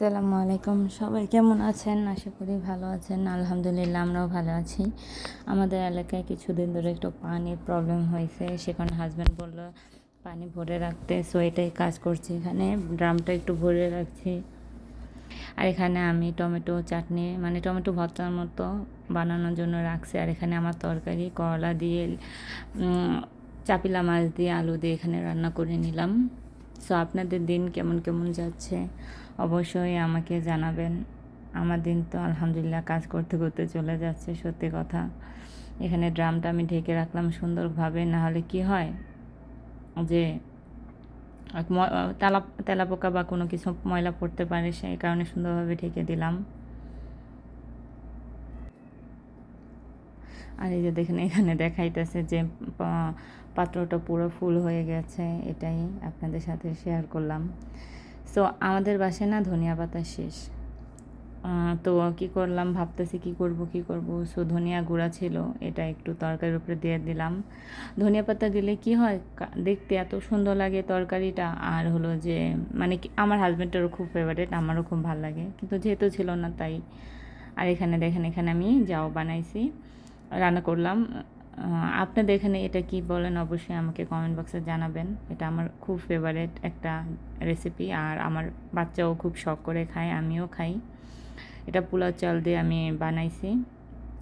আসসালামু আলাইকুম, সবাই কেমন আছেন? আশা করি ভালো আছেন। আলহামদুলিল্লাহ আমরাও ভালো আছি। আমাদের এলাকায় কিছুদিন ধরে একটু পানির প্রবলেম হয়েছে, সেখানে হাজব্যান্ড বললো পানি ভরে রাখতে, সো এটাই কাজ করছি। এখানে ড্রামটা একটু ভরে রাখছি। আর এখানে আমি টমেটো চাটনি মানে টমেটো ভর্তার মতো বানানোর জন্য রাখছি। আর এখানে আমার তরকারি করলা দিয়ে চাপিলা মাছ দিয়ে আলু দিয়ে এখানে রান্না করে নিলাম। সো আপনাদের দিন কেমন কেমন যাচ্ছে অবশ্যই আমাকে জানাবেন। আমার দিন তো আলহামদুলিল্লাহ কাজ করতে করতে চলে যাচ্ছে, সত্যি কথা। এখানে ড্রামটা আমি ঢেকে রাখলাম সুন্দরভাবে, না হলে কি হয় যে তেলাপোকা বা কোনো কিছু ময়লা পড়তে পারে, সেই কারণে সুন্দরভাবে ঢেকে দিলাম। আর এই যে দেখেন এখানে দেখাইতেছে যে পাত্রটা পুরো ফুল হয়ে গেছে, এটাই আপনাদের সাথে শেয়ার করলাম। সো আমাদের বাসায় না ধনিয়া পাতা শেষ, তো কী করলাম ভাবতেছি কী করব। সো ধনিয়া গুঁড়া ছিল, এটা একটু তরকারির উপরে দিয়ে দিলাম। ধনিয়া পাতা দিলে কি হয়, দেখতে এত সুন্দর লাগে তরকারিটা। আর হলো যে মানে আমার হাজব্যান্ডেরও খুব ফেভারিট, আমারও খুব ভালো লাগে, কিন্তু যেহেতু ছিল না তাই। আর এখানে দেখেন, এখানে আমি যাও বানাইছি, রান্না করলাম। আপনাদের এখানে এটা কি বলেন অবশ্যই আমাকে কমেন্ট বক্সে জানাবেন। এটা আমার খুব ফেভারিট একটা রেসিপি, আর আমার বাচ্চাও খুব শখ করে খায়, আমিও খাই। এটা পোলাও চাল দিয়ে আমি বানাইছি।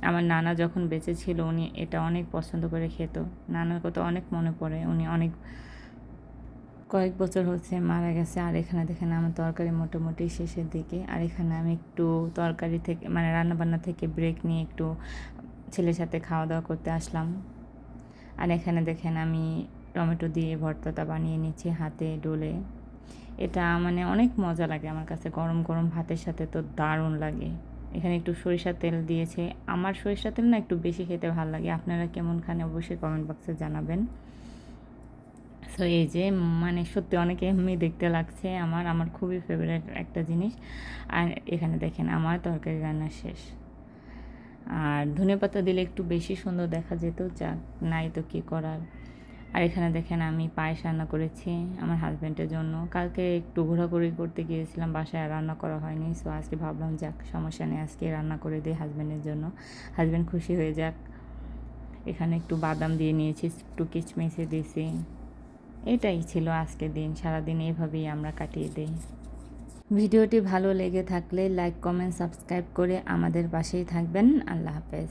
আমার নানা যখন বেঁচে ছিল উনি এটা অনেক পছন্দ করে খেত। নানার কথা অনেক মনে পড়ে, উনি অনেক কয়েক বছর হচ্ছে মারা গেছে। আর এখানে দেখেন আমার তরকারি মোটামুটি শেষের দিকে। আর এখানে আমি একটু তরকারি থেকে মানে রান্নাবান্না থেকে ব্রেক নিয়ে একটু ছেলের সাথে খাওয়া দাওয়া করতে আসলাম। আর এখানে দেখেন আমি টমেটো দিয়ে ভর্তাটা বানিয়ে নিচ্ছি হাতে ডলে। এটা মানে অনেক মজা লাগে আমার কাছে, গরম গরম ভাতের সাথে তো দারুণ লাগে। এখানে একটু সরিষার তেল দিয়েছে, আমার সরিষার তেল না একটু বেশি খেতে ভালো লাগে। আপনারা কেমন খান অবশ্যই কমেন্ট বক্সে জানাবেন। সো এই যে মানে সত্যি অনেক এমনি দেখতে লাগছে, আমার খুবই ফেভারিট একটা জিনিস। আর এখানে দেখেন আমার তরকারি রান্না শেষ। আর ধনেপাতা দিলে একটু বেশি সুন্দর দেখা যেত, যাক নাই তো কী করার। আর এখানে দেখেন আমি পায়েস রান্না করেছি আমার হাজব্যান্ডের জন্য। কালকে একটু ঘোরাঘুরি করতে গিয়েছিলাম, বাসায় আর রান্না করা হয়নি। সো আজকে ভাবলাম যাক সমস্যা নেই, আজকে রান্না করে দিই হাজব্যান্ডের জন্য, হাজব্যান্ড খুশি হয়ে যাক। এখানে একটু বাদাম দিয়ে নিয়েছি, একটু কিচমিচে দিয়েছি। এটাই ছিল আজকের দিন, সারাদিন এইভাবেই আমরা কাটিয়ে দিই। ভিডিওটি ভালো লেগে থাকলে লাইক কমেন্ট সাবস্ক্রাইব করে আমাদের পাশেই থাকবেন। আল্লাহ হাফেজ।